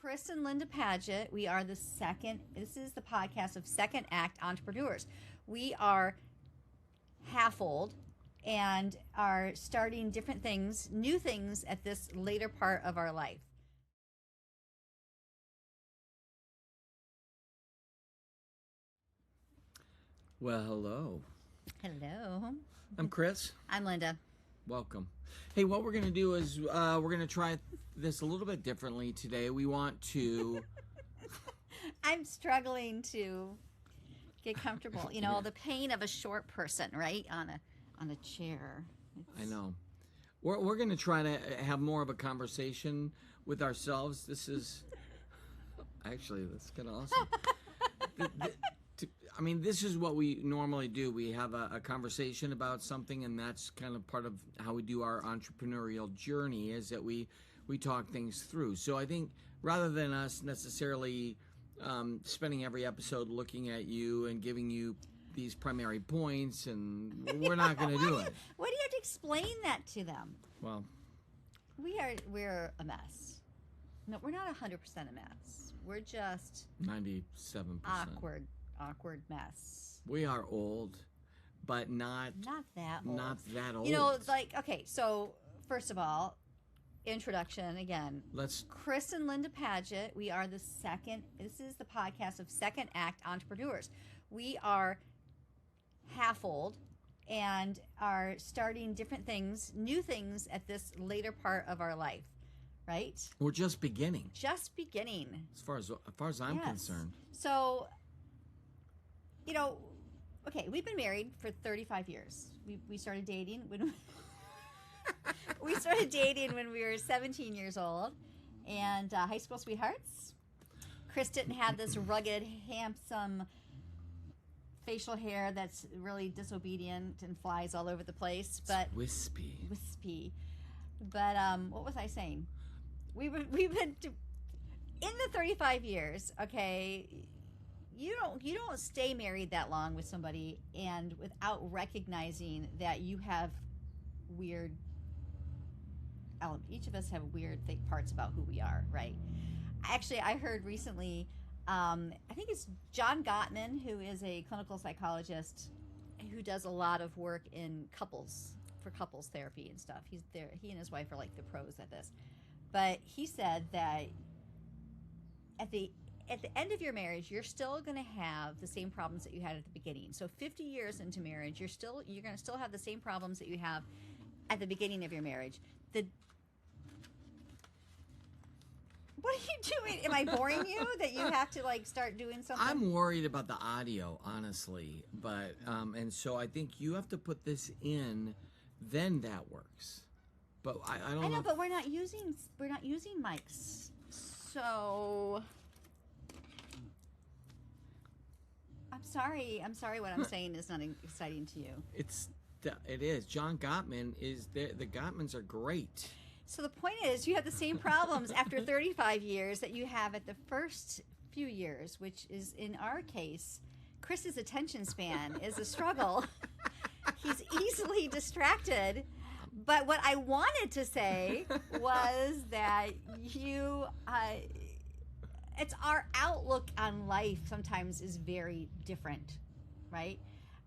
Chris and Linda Paget. We are this is the podcast of Second Act Entrepreneurs. We are half old and are starting different things, new things at this later part of our life. Well, hello. Hello. I'm Chris. I'm Linda. Welcome. Hey, what we're going to do is we're going to try this a little bit differently today. We want to... I'm struggling to get comfortable. You know, the pain of a short person, right? On a chair. I know. We're going to try to have more of a conversation with ourselves. This is... Actually, that's kind of awesome. This is what we normally do. We have a conversation about something, and that's kind of part of how we do our entrepreneurial journey, is that we talk things through. So I think rather than us necessarily spending every episode looking at you and giving you these primary points, and we're not going to do it. Why do you have to explain that to them? Well, we're a mess. No, we're not 100% a mess. We're just 97%. Awkward mess. We are old, but not that old. Not that old. You know, like, okay, so first of all, introduction again. Chris and Linda Paget. We are this is the podcast of Second Act Entrepreneurs. We are half old and are starting different things, new things at this later part of our life, right? We're just beginning. Just beginning. As far as I'm concerned. So, you know, okay, we've been married for 35 years. We started dating when we were 17 years old, and high school sweethearts. Chris didn't have this rugged, handsome facial hair that's really disobedient and flies all over the place. But it's wispy. But what was I saying? We've been in the 35 years. Okay. You don't stay married that long with somebody and without recognizing that you have weird elements. Each of us have weird parts about who we are, right? Actually, I heard recently, I think it's John Gottman, who is a clinical psychologist who does a lot of work in couples therapy and stuff. He and his wife are like the pros at this. But he said that at the end of your marriage, you're still going to have the same problems that you had at the beginning. So 50 years into marriage, you're going to still have the same problems that you have at the beginning of your marriage. What are you doing? Am I boring you that you have to start doing something? I'm worried about the audio, honestly, but and so I think you have to put this in, then that works. But I don't know. I know, but we're not using mics, so. I'm sorry what I'm saying is not exciting to you. It is. John Gottman is there. The Gottmans are great. So the point is, you have the same problems after 35 years that you have at the first few years, which is, in our case, Chris's attention span is a struggle. He's easily distracted. But what I wanted to say was that it's our outlook on life sometimes is very different, right?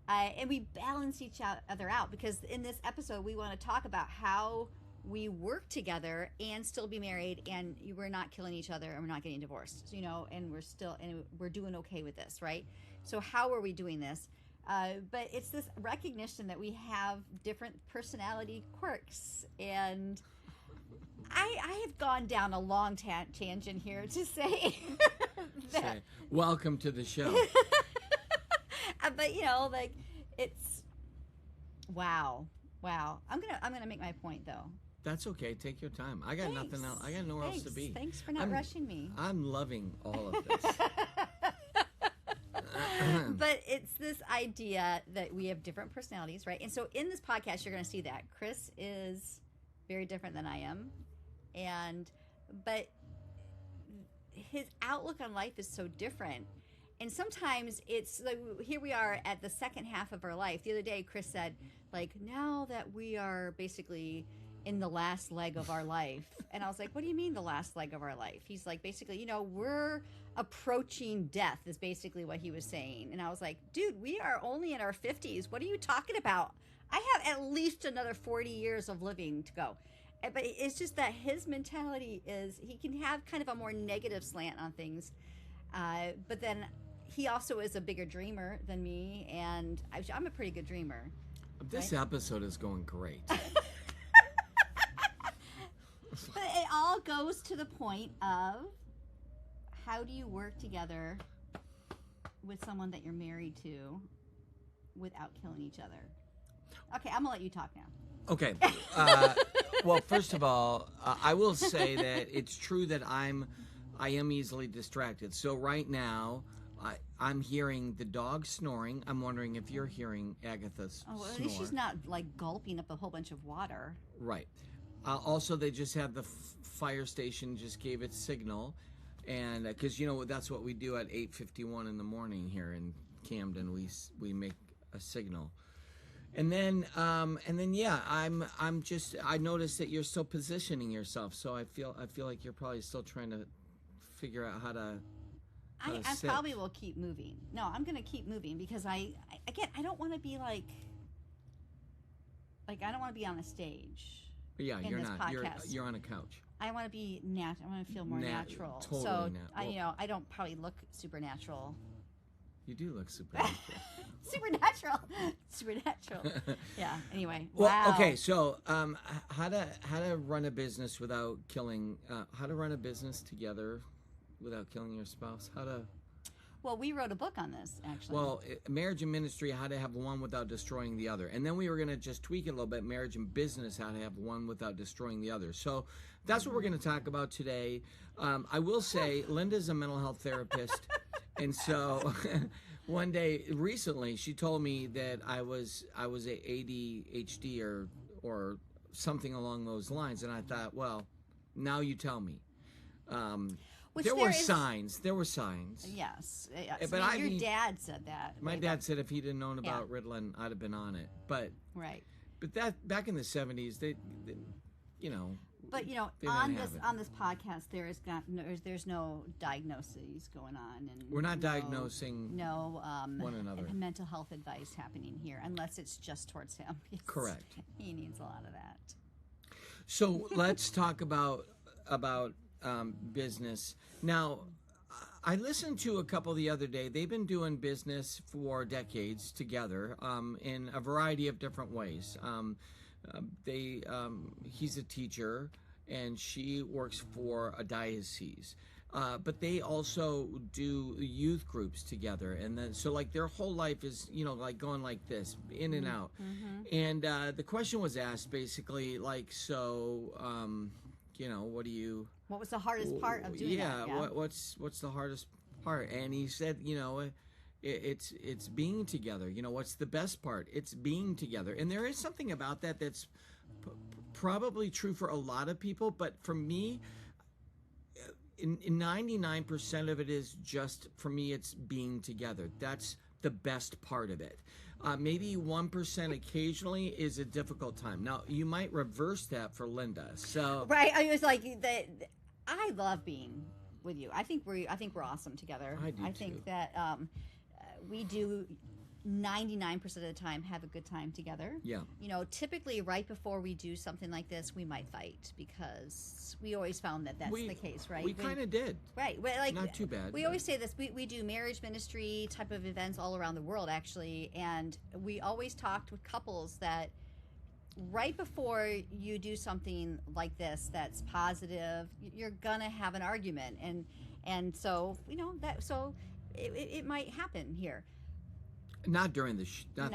And we balance each other out, because in this episode we want to talk about how we work together and still be married, and we're not killing each other, and we're not getting divorced, and we're doing okay with this, right? So how are we doing this? But it's this recognition that we have different personality quirks, and I have gone down a long tangent here to say that. Welcome to the show. But it's wow. I'm gonna make my point though. That's okay. Take your time. I got nothing else. I got nowhere else to be. Thanks for not rushing me. I'm loving all of this. But it's this idea that we have different personalities, right? And so in this podcast, you're going to see that Chris is very different than I am, but his outlook on life is so different. And sometimes it's like, here we are at the second half of our life. The other day, Chris said, now that we are basically in the last leg of our life. And I was like, what do you mean the last leg of our life? He's like, basically, we're approaching death is basically what he was saying. And I was like, dude, we are only in our 50s. What are you talking about? I have at least another 40 years of living to go. But it's just that his mentality is he can have kind of a more negative slant on things. But then he also is a bigger dreamer than me. And I'm a pretty good dreamer. This episode is going great. But it all goes to the point of how do you work together with someone that you're married to without killing each other? Okay, I'm going to let you talk now. Okay. Well, first of all, I will say that it's true that I am easily distracted. So right now, I'm hearing the dog snoring. I'm wondering if you're hearing Agatha's well, at snore. least she's not like gulping up a whole bunch of water. Right. Also, they just had the fire station just gave its signal, and because that's what we do at 8:51 in the morning here in Camden. We make a signal, and then yeah, I noticed that you're still positioning yourself. So I feel like you're probably still trying to figure out how to. I probably will keep moving. No, I'm going to keep moving because I don't want to be like I don't want to be on a stage. Yeah, in you're this not. Podcast. You're on a couch. I want to be natural. I want to feel more natural. Totally so well, I don't probably look supernatural. You do look supernatural. Supernatural. Yeah. Anyway. Well, wow. okay. So, how to run a business without killing? How to run a business together without killing your spouse? Well, we wrote a book on this, actually. Well, marriage and ministry, how to have one without destroying the other. And then we were going to just tweak it a little bit, marriage and business, how to have one without destroying the other. So that's what we're going to talk about today. I will say, Linda's a mental health therapist. And so one day, recently, she told me that I was a ADHD or something along those lines. And I thought, well, now you tell me. There were signs. Yes. But your dad said that. My dad said if he'd have known about Ritalin, I'd have been on it. But right. But that back in the 70s, they But on this podcast, there's no diagnoses going on, and we're not diagnosing one another. Mental health advice happening here, unless it's just towards him. Correct. He needs a lot of that. So let's talk about business. Now, I listened to a couple the other day. They've been doing business for decades together in a variety of different ways. He's a teacher, and she works for a diocese. But they also do youth groups together, and then so like their whole life is like going like this, in and out. Mm-hmm. And the question was asked basically like, so what was the hardest part of doing that? Yeah, what's the hardest part? And he said, it's being together. What's the best part? It's being together. And there is something about that that's probably true for a lot of people, but for me, in 99% of it is just, for me, it's being together. That's the best part of it. Maybe 1% occasionally is a difficult time. Now, you might reverse that for Linda. So right, I was like, I love being with you. I think we're awesome together. I do I think that we do 99% of the time have a good time together. Yeah. Typically right before we do something like this, we might fight because we always found that that's the case, right? We kind of did. Right. Like, not too bad. We always say this. We do marriage ministry type of events all around the world, actually. And we always talked with couples that right before you do something like this that's positive, you're going to have an argument. And so, so it might happen here. Not during the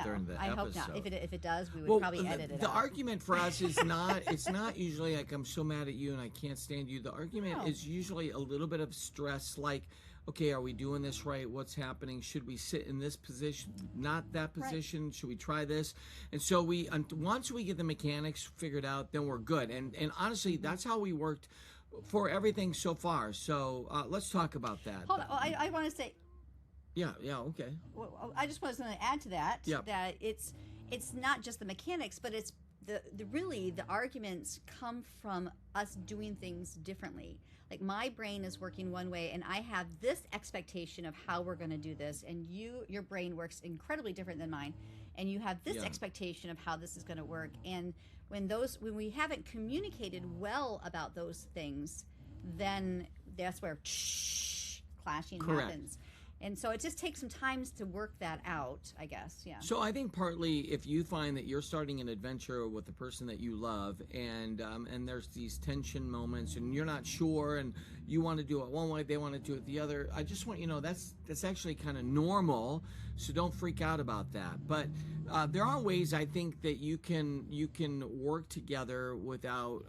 during the I episode. hope not. If it does, we would probably edit it The out. argument for us is not, it's not usually like I'm so mad at you and I can't stand you. The argument is usually a little bit of stress, like, okay, are we doing this right? What's happening? Should we sit in this position, not that position? Right. Should we try this? And so once we get the mechanics figured out, then we're good. And honestly, that's how we worked for everything so far. So let's talk about that. Hold on. Well, I want to say, yeah, okay. Well, I just was going to add to that that it's not just the mechanics, but it's the really the arguments come from us doing things differently. Like my brain is working one way, and I have this expectation of how we're going to do this, and your brain works incredibly different than mine, and you have this Yeah. expectation of how this is going to work. And when we haven't communicated well about those things, then that's where clashing Correct. happens. And so it just takes some time to work that out, I guess. Yeah. So I think partly if you find that you're starting an adventure with the person that you love, and there's these tension moments, and you're not sure, and you want to do it one way, they want to do it the other. I just want you to know that's actually kind of normal. So don't freak out about that. But there are ways I think that you can work together without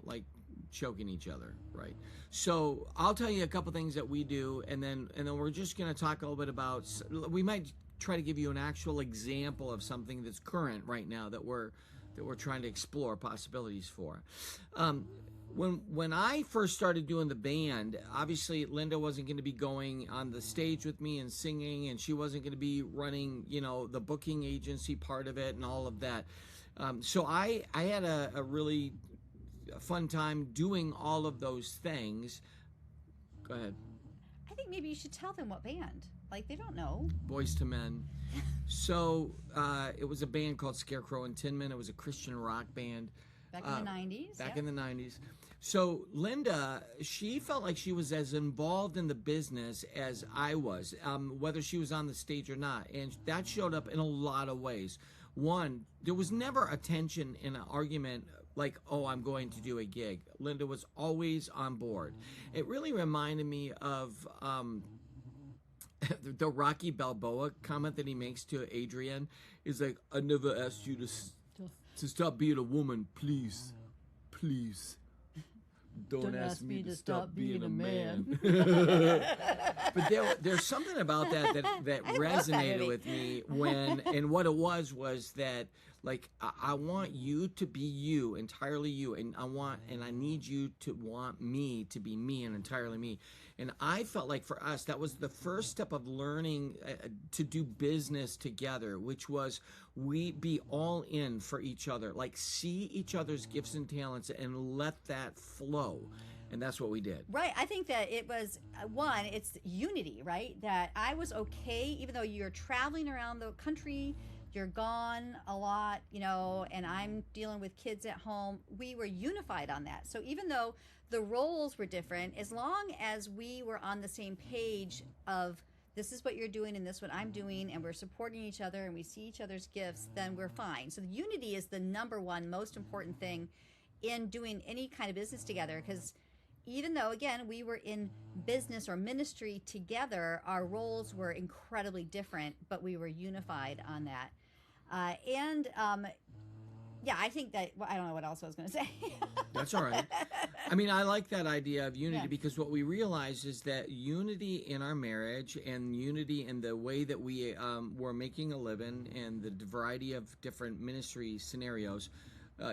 like choking each other, right? So I'll tell you a couple things that we do, and then we're just going to talk a little bit about. We might try to give you an actual example of something that's current right now that we're trying to explore possibilities for. When I first started doing the band, obviously Linda wasn't going to be going on the stage with me and singing, and she wasn't going to be running, the booking agency part of it and all of that. So I had a really fun time doing all of those things. Go ahead. I think maybe you should tell them what band. Like, they don't know. Boys to Men. So it was a band called Scarecrow and Tin Men. It was a Christian rock band. Back in the 90s. Back in the 90s. So Linda, she felt like she was as involved in the business as I was, whether she was on the stage or not. And that showed up in a lot of ways. One, there was never a tension in an argument like, oh, I'm going to do a gig. Linda was always on board. It really reminded me of the Rocky Balboa comment that he makes to Adrian. Is like, I never asked you to stop being a woman, please. Please. Don't ask me to stop being a man. But there's something about that resonated with me and what it was that, like, I want you to be you, entirely you, and I need you to want me to be me and entirely me. And I felt like for us, that was the first step of learning to do business together, which was we be all in for each other, like see each other's gifts and talents and let that flow. And that's what we did. Right. I think that it was, it's unity, right? That I was okay, even though you're traveling around the country, you're gone a lot, and I'm dealing with kids at home. We were unified on that. So even though the roles were different, as long as we were on the same page of this is what you're doing and this is what I'm doing, and we're supporting each other and we see each other's gifts, then we're fine. So the unity is the number one most important thing in doing any kind of business together, because even though, again, we were in business or ministry together, our roles were incredibly different, but we were unified on that. Yeah, I think that, I don't know what else I was going to say. That's all right. I mean, I like that idea of unity, Yeah. because what we realized is that unity in our marriage and unity in the way that we were making a living and the variety of different ministry scenarios,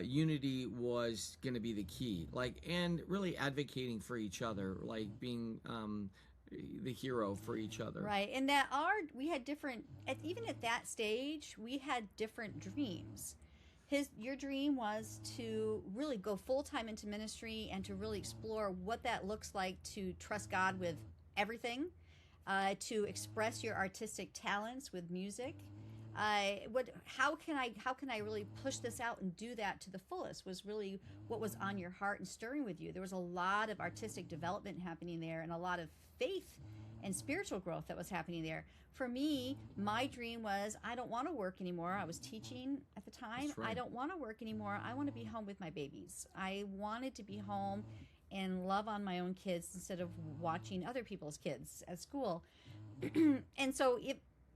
unity was going to be the key. And really advocating for each other, like being the hero for each other. Right. And we had different, even at that stage, we had different dreams. Your dream was to really go full-time into ministry and to really explore what that looks like to trust God with everything, to express your artistic talents with music. How can I really push this out and do that to the fullest was really what was on your heart and stirring with you. There was a lot of artistic development happening there and a lot of faith and spiritual growth that was happening there. For me, my dream was I don't want to work anymore. I was teaching at the time. That's right. I don't want to work anymore. I want to be home with my babies. I wanted to be home and love on my own kids instead of watching other people's kids at school. And so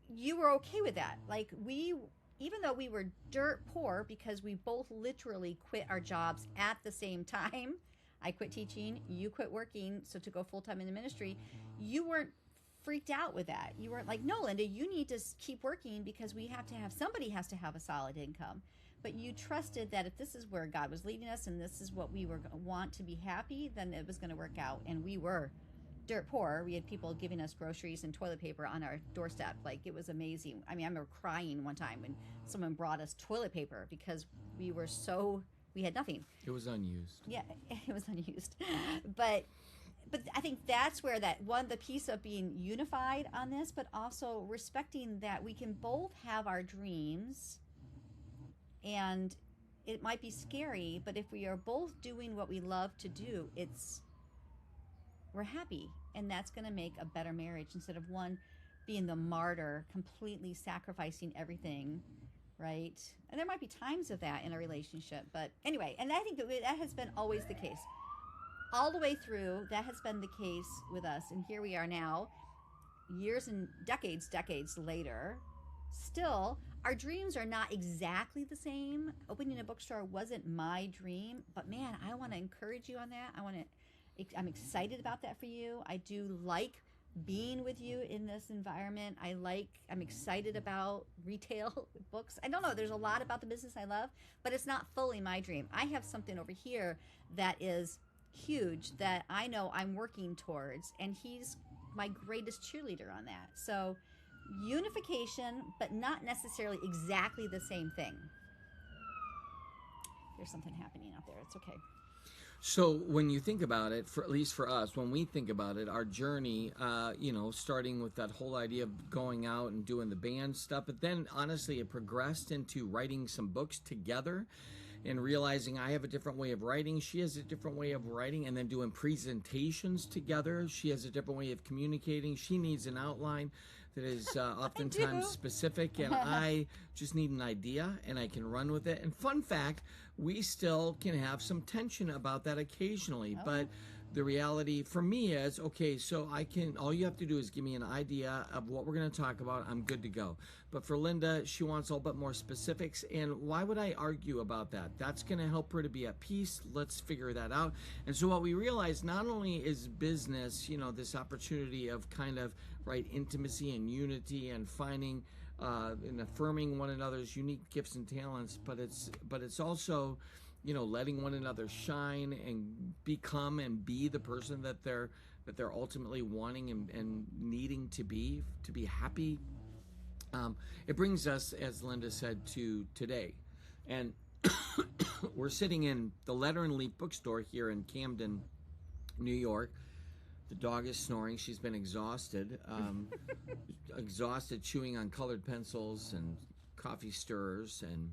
you were okay with that. Even though we were dirt poor because we both literally quit our jobs at the same time. I quit teaching, you quit working, so to go full-time in the ministry, you weren't freaked out with that. You weren't like, no, Linda, you need to keep working because somebody has to have a solid income. But you trusted that if this is where God was leading us and this is what we want to be happy, then it was going to work out. And we were dirt poor. We had people giving us groceries and toilet paper on our doorstep. It was amazing. I mean, I remember crying one time when someone brought us toilet paper because we had nothing. It was unused. Yeah, it was unused. But I think that's where the piece of being unified on this, but also respecting that we can both have our dreams, and it might be scary, but if we are both doing what we love to do, we're happy, and that's going to make a better marriage instead of one being the martyr, completely sacrificing everything, right? And there might be times of that in a relationship, but anyway, and I think that has been always the case. All the way through, that has been the case with us, and here we are now, years and decades later. Still, our dreams are not exactly the same. Opening a bookstore wasn't my dream, but man, I want to encourage you on that. I'm excited about that for you. I do like being with you in this environment. I'm excited about retail books. I don't know, there's a lot about the business I love, but it's not fully my dream. I have something over here that is huge that I know I'm working towards, and he's my greatest cheerleader on that. So unification, but not necessarily exactly the same thing. There's something happening out there. It's okay. So when you think about it, at least for us, when we think about it, our journey, starting with that whole idea of going out and doing the band stuff, but then honestly it progressed into writing some books together and realizing I have a different way of writing, she has a different way of writing, and then doing presentations together. She has a different way of communicating. She needs an outline that is oftentimes specific, and I just need an idea and I can run with it. And fun fact, we still can have some tension about that occasionally, but the reality for me is, okay, so all you have to do is give me an idea of what we're going to talk about. I'm good to go. But for Linda, she wants a little bit more specifics. And why would I argue about that? That's going to help her to be at peace. Let's figure that out. And so what we realize, not only is business, this opportunity of kind of, right, intimacy and unity and finding and affirming one another's unique gifts and talents, but it's also, letting one another shine and become and be the person that they're ultimately wanting and needing to be happy. It brings us, as Linda said, to today. And we're sitting in the Letter and Leaf bookstore here in Camden, New York. The dog is snoring. She's been exhausted, exhausted chewing on colored pencils and coffee stirrers. And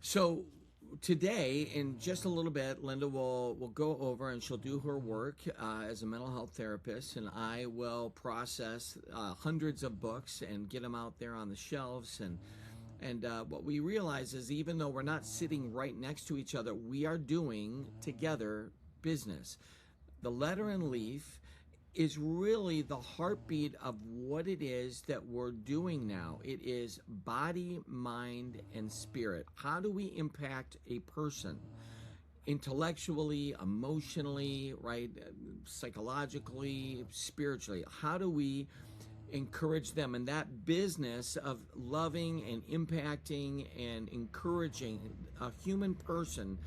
so today, in just a little bit, Linda will go over and she'll do her work as a mental health therapist, and I will process hundreds of books and get them out there on the shelves. And what we realize is, even though we're not sitting right next to each other, we are doing together business. The Letter and Leaf is really the heartbeat of what it is that we're doing now. It is body, mind, and spirit. How do we impact a person intellectually, emotionally, right, psychologically, spiritually? How do we encourage them? And that business of loving and impacting and encouraging a human person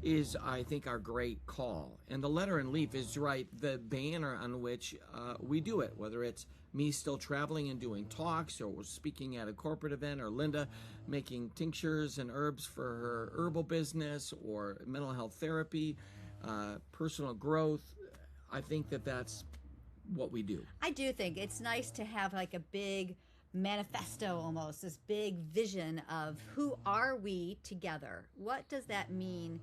is, I think, our great call. And the Letter and Leaf is, right, the banner on which we do it, whether it's me still traveling and doing talks, or we're speaking at a corporate event, or Linda making tinctures and herbs for her herbal business, or mental health therapy, personal growth. I think that's what we do. I do think it's nice to have like a big manifesto, almost this big vision of who are we together. What does that mean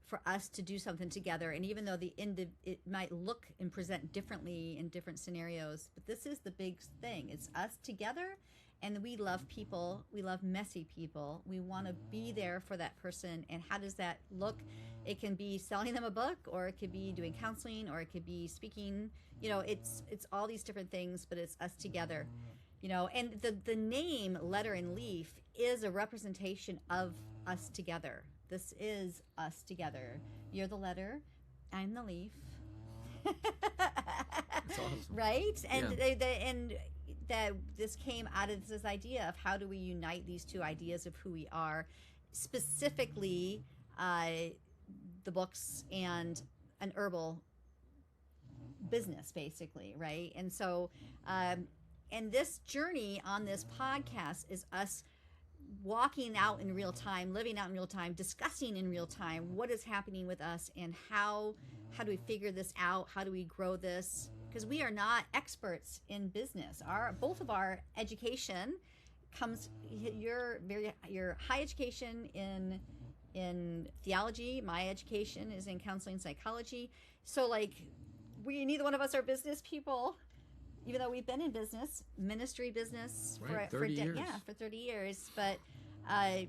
for us to do something together? And even though it might look and present differently in different scenarios, but this is the big thing. It's us together, and we love people. We love messy people. We want to be there for that person. And how does that look? It can be selling them a book, or it could be doing counseling, or it could be speaking. It's all these different things, but it's us together. And the name Letter and Leaf is a representation of us together. This is us together. You're the letter, I'm the leaf. That's awesome. Right? And Yeah. that this came out of this idea of how do we unite these two ideas of who we are, specifically the books and an herbal business, basically, right? And so and this journey on this podcast is us walking out in real time, living out in real time, discussing in real time what is happening with us and how do we figure this out? How do we grow this? Because we are not experts in business. Both of our education comes your high education in theology. My education is in counseling psychology. So like we neither one of us are business people, even though we've been in business, ministry business right, 30 years. Yeah, for 30 years. But I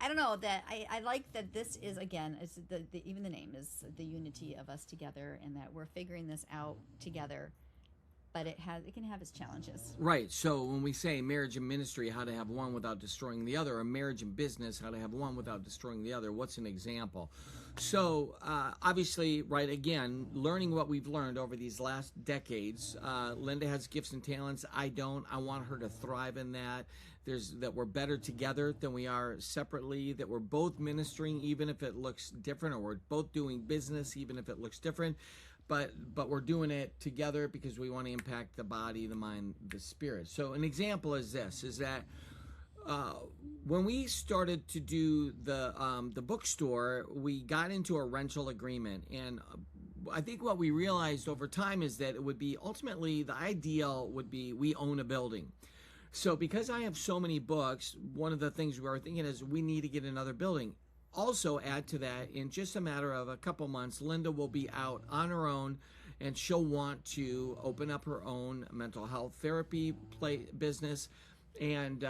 don't know that I like that this is, again, is even the name is the unity of us together, and that we're figuring this out together. But it can have its challenges. Right. So when we say marriage and ministry, how to have one without destroying the other, or marriage and business, how to have one without destroying the other, what's an example? So obviously, right, again, learning what we've learned over these last decades. Linda has gifts and talents. I don't. I want her to thrive in that. That we're better together than we are separately, that we're both ministering even if it looks different, or we're both doing business even if it looks different. But we're doing it together because we want to impact the body, the mind, the spirit. So an example is this, is that when we started to do the bookstore, we got into a rental agreement. And I think what we realized over time is that it would be, ultimately, the ideal would be we own a building. So because I have so many books, one of the things we were thinking is we need to get another building. Also add to that, in just a matter of a couple months, Linda will be out on her own, and she'll want to open up her own mental health therapy business. And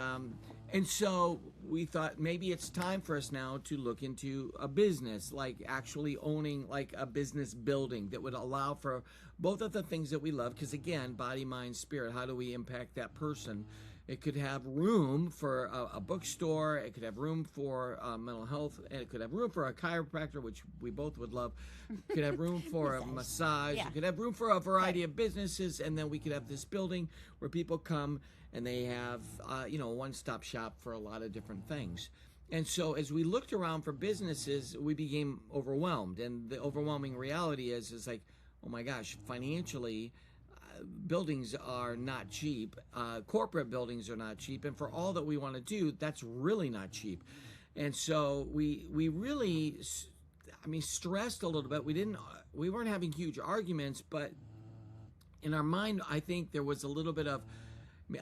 so we thought maybe it's time for us now to look into a business, like actually owning like a business building that would allow for both of the things that we love. Because again, body, mind, spirit, how do we impact that person? It could have room for a bookstore. It could have room for mental health. And it could have room for a chiropractor, which we both would love. It could have room for a massage. Yeah. It could have room for a variety of businesses. And then we could have this building where people come and they have, a one-stop shop for a lot of different things. And so as we looked around for businesses, we became overwhelmed. And the overwhelming reality is like, oh my gosh, financially, buildings are not cheap. Corporate buildings are not cheap. And for all that we want to do, that's really not cheap. And so we really, stressed a little bit. We weren't having huge arguments, but in our mind, I think there was a little bit of,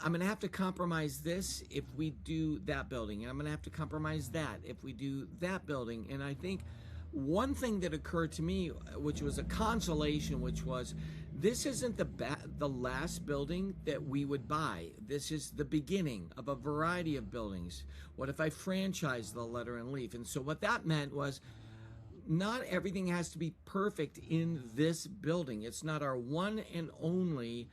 I'm going to have to compromise this if we do that building. And I'm going to have to compromise that if we do that building. And I think one thing that occurred to me, which was a consolation, which was, this isn't the last building that we would buy. This is the beginning of a variety of buildings. What if I franchise the Letter and Leaf? And so what that meant was, not everything has to be perfect in this building. It's not our one and only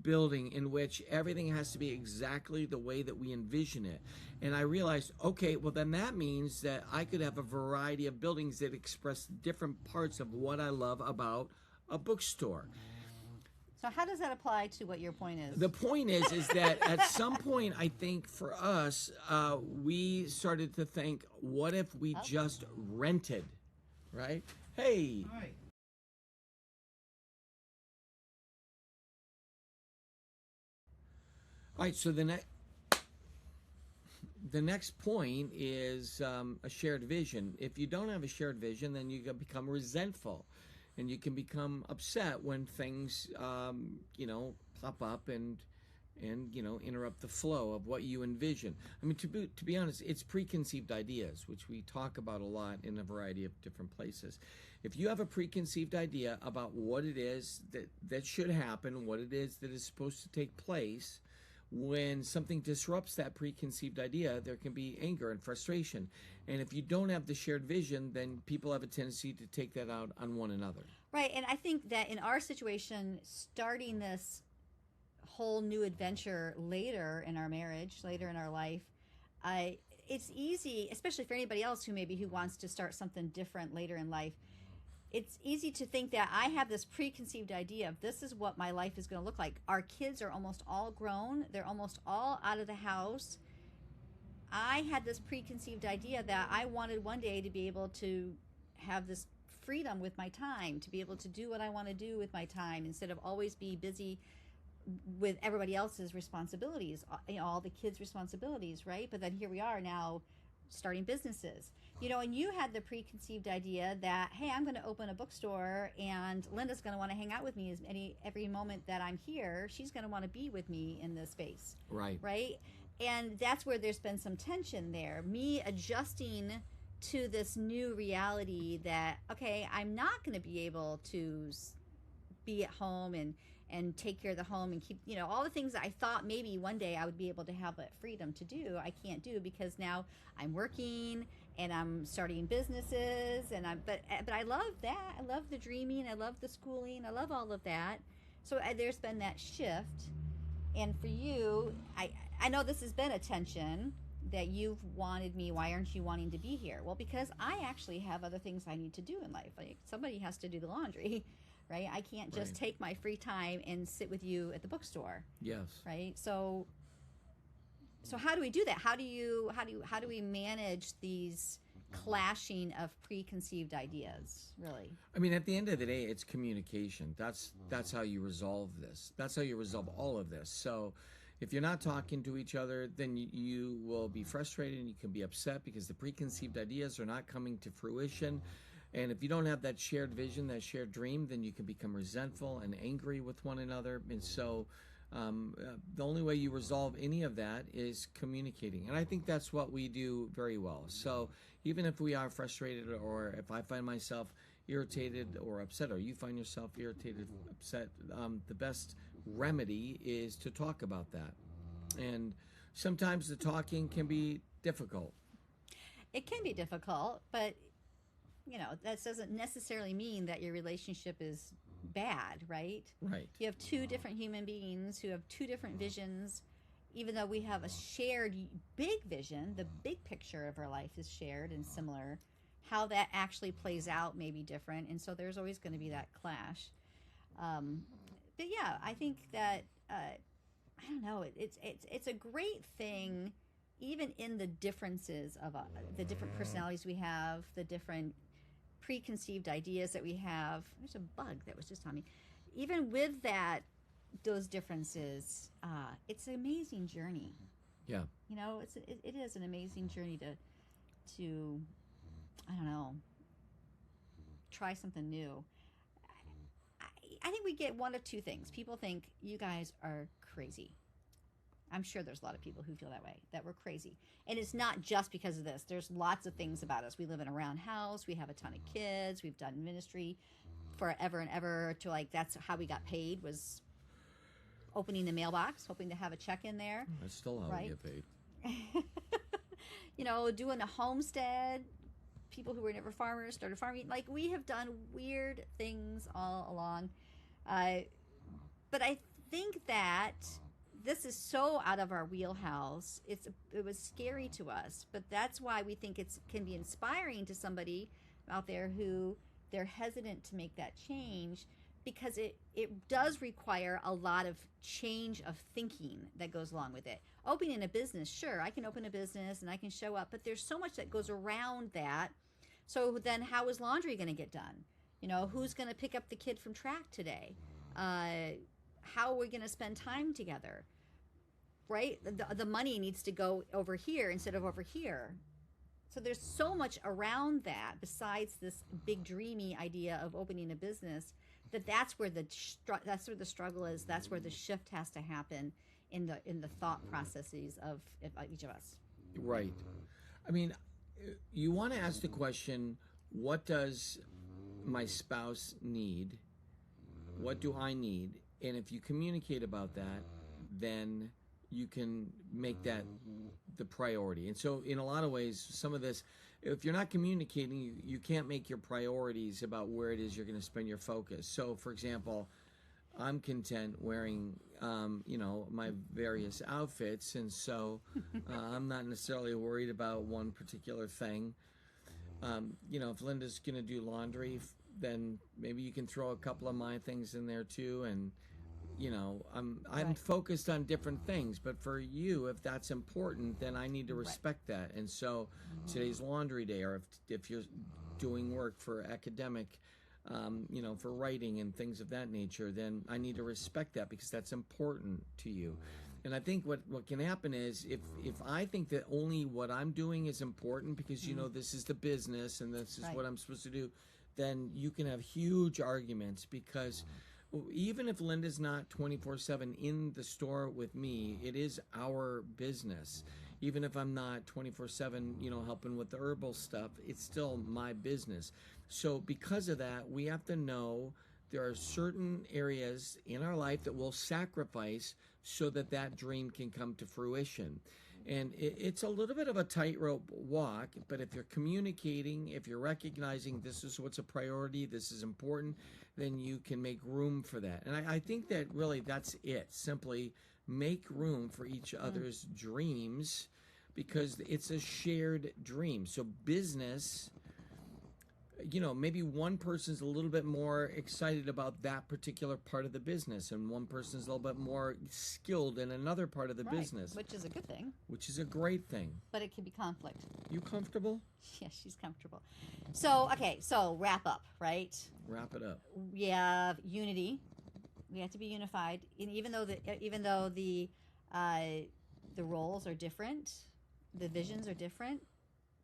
building in which everything has to be exactly the way that we envision it. And I realized, okay, well then that means that I could have a variety of buildings that express different parts of what I love about a bookstore. So how does that apply to what your point is? The point is that at some point, I think for us, we started to think, what if we just rented, right? Hey. Hi. All right, so the next point is a shared vision. If you don't have a shared vision, then you can become resentful, and you can become upset when things, pop up and interrupt the flow of what you envision. I mean, to be honest, it's preconceived ideas, which we talk about a lot in a variety of different places. If you have a preconceived idea about what it is that should happen, what it is that is supposed to take place, when something disrupts that preconceived idea, there can be anger and frustration. And if you don't have the shared vision, then people have a tendency to take that out on one another. Right, and I think that in our situation, starting this whole new adventure later in our marriage, later in our life, it's easy, especially for anybody else who wants to start something different later in life. It's easy to think that I have this preconceived idea of this is what my life is going to look like. Our kids are almost all grown. They're almost all out of the house. I had this preconceived idea that I wanted one day to be able to have this freedom with my time, to be able to do what I want to do with my time instead of always be busy with everybody else's responsibilities, all the kids' responsibilities, right? But then here we are now starting businesses, and you had the preconceived idea that, hey, I'm going to open a bookstore and Linda's going to want to hang out with me every moment that I'm here. She's going to want to be with me in this space. Right. And that's where there's been some tension there. Me adjusting to this new reality that, okay, I'm not going to be able to be at home and take care of the home and keep, all the things that I thought maybe one day I would be able to have that freedom to do, I can't do because now I'm working and I'm starting businesses but I love that. I love the dreaming. I love the schooling. I love all of that. So there's been that shift. And for you, I know this has been a tension that you've wanted me. Why aren't you wanting to be here? Well, because I actually have other things I need to do in life. Like somebody has to do the laundry. Right? I can't just take my free time and sit with you at the bookstore. Yes. Right? So how do we do that? How do we manage these clashing of preconceived ideas, really? I mean, at the end of the day, it's communication. That's how you resolve this. That's how you resolve all of this. So if you're not talking to each other, then you will be frustrated and you can be upset because the preconceived ideas are not coming to fruition. And if you don't have that shared vision, that shared dream, then you can become resentful and angry with one another. And so the only way you resolve any of that is communicating. And I think that's what we do very well. So even if we are frustrated, or if I find myself irritated or upset, or you find yourself irritated, upset, the best remedy is to talk about that. And sometimes the talking can be difficult. It can be difficult, but that doesn't necessarily mean that your relationship is bad, right? Right. You have two different human beings who have two different visions. Even though we have a shared big vision, the big picture of our life is shared and similar. How that actually plays out may be different, and so there's always going to be that clash. But yeah, I think that I don't know. It's a great thing, even in the differences of the different personalities we have, the different preconceived ideas that we have. There's a bug that was just on me. Even with those differences, it's an amazing journey. Yeah. It is an amazing journey to I don't know, try something new. I think we get one of two things. People think you guys are crazy. I'm sure there's a lot of people who feel that way, that we're crazy. And it's not just because of this. There's lots of things about us. We live in a round house. We have a ton of kids. We've done ministry forever and ever. That's how we got paid, was opening the mailbox, hoping to have a check in there. That's still how we get paid. Doing a homestead. People who were never farmers started farming. We have done weird things all along. But I think that this is so out of our wheelhouse. It was scary to us, but that's why we think it can be inspiring to somebody out there who they're hesitant to make that change, because it does require a lot of change of thinking that goes along with it. Opening a business, sure, I can open a business and I can show up, but there's so much that goes around that. So then how is laundry going to get done? Who's going to pick up the kid from track today? How are we going to spend time together? Right? The money needs to go over here instead of over here. So there's so much around that besides this big dreamy idea of opening a business, that's where the struggle is. That's where the shift has to happen in the thought processes of each of us. Right. I mean, you want to ask the question, what does my spouse need? What do I need? And if you communicate about that, then you can make that the priority. And so in a lot of ways, some of this, if you're not communicating, you can't make your priorities about where it is you're going to spend your focus. So, for example, I'm content wearing, my various outfits, and so I'm not necessarily worried about one particular thing. If Linda's going to do laundry, then maybe you can throw a couple of my things in there too, and I'm Right. focused on different things. But for you, if that's important, then I need to respect that. And so today's laundry day, or if you're doing work for academic for writing and things of that nature, then I need to respect that because that's important to you. And I think what can happen is if I think that only what I'm doing is important because, this is the business and this is Right. what I'm supposed to do, then you can have huge arguments because even if Linda's not 24/7 in the store with me, it is our business. Even if I'm not 24/7, helping with the herbal stuff, it's still my business. So because of that, we have to know there are certain areas in our life that we'll sacrifice so that that dream can come to fruition. And it's a little bit of a tightrope walk, but if you're communicating, if you're recognizing this is what's a priority, this is important, then you can make room for that. And I think that really that's it. Simply make room for each other's dreams because it's a shared dream. So business, maybe one person's a little bit more excited about that particular part of the business and one person's a little bit more skilled in another part of the Right, business. which is a good thing, Which is a great thing. but it can be conflict. You comfortable? Yes, she's comfortable. So, okay, so wrap up, right? Wrap it up. We have unity. We have to be unified, and even though the roles are different, the visions are different,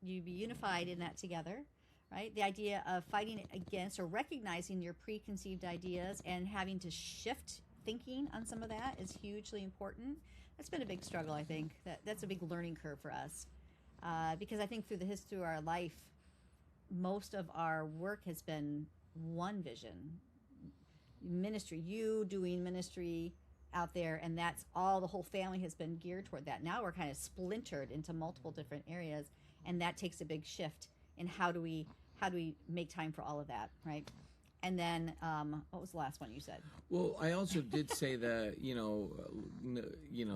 you be unified in that together, right? The idea of fighting against or recognizing your preconceived ideas and having to shift thinking on some of that is hugely important. That's been a big struggle, I think. That's a big learning curve for us, because I think through the history of our life, most of our work has been one vision. Ministry, you doing ministry out there, and that's all. The whole family has been geared toward that. Now we're kind of splintered into multiple different areas, and that takes a big shift in how do we make time for all of that, right? And then what was the last one you said? Well, I also did say the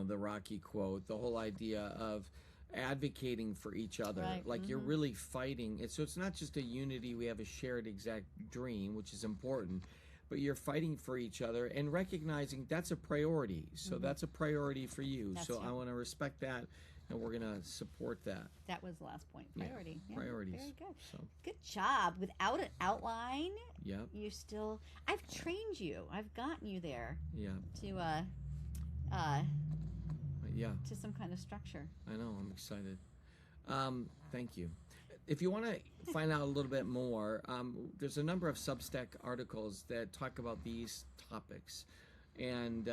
the Rocky quote, the whole idea of advocating for each other, Right. like you're really fighting. So it's not just a unity. We have a shared exact dream, which is important, but you're fighting for each other and recognizing that's a priority. So that's a priority for you. That's So you. I want to respect that, and we're going to support that. That was the last point. Yeah, Priority. Yeah, priorities. Very good. So Good job. Without an outline, yeah, you still. I've trained you. I've gotten you there yeah, to some kind of structure. I know. I'm excited. Thank you. If you want to find out a little bit more, there's a number of Substack articles that talk about these topics. And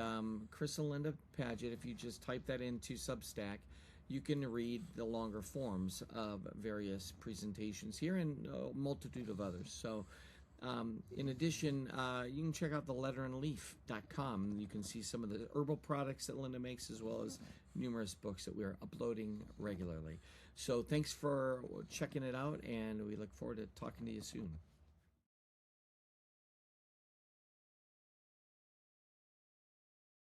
Chris and Linda Paget, if you just type that into Substack, you can read the longer forms of various presentations here and a multitude of others. So in addition, you can check out the letterandleaf.com. You can see some of the herbal products that Linda makes as well as numerous books that we're uploading regularly. So thanks for checking it out, and we look forward to talking to you soon.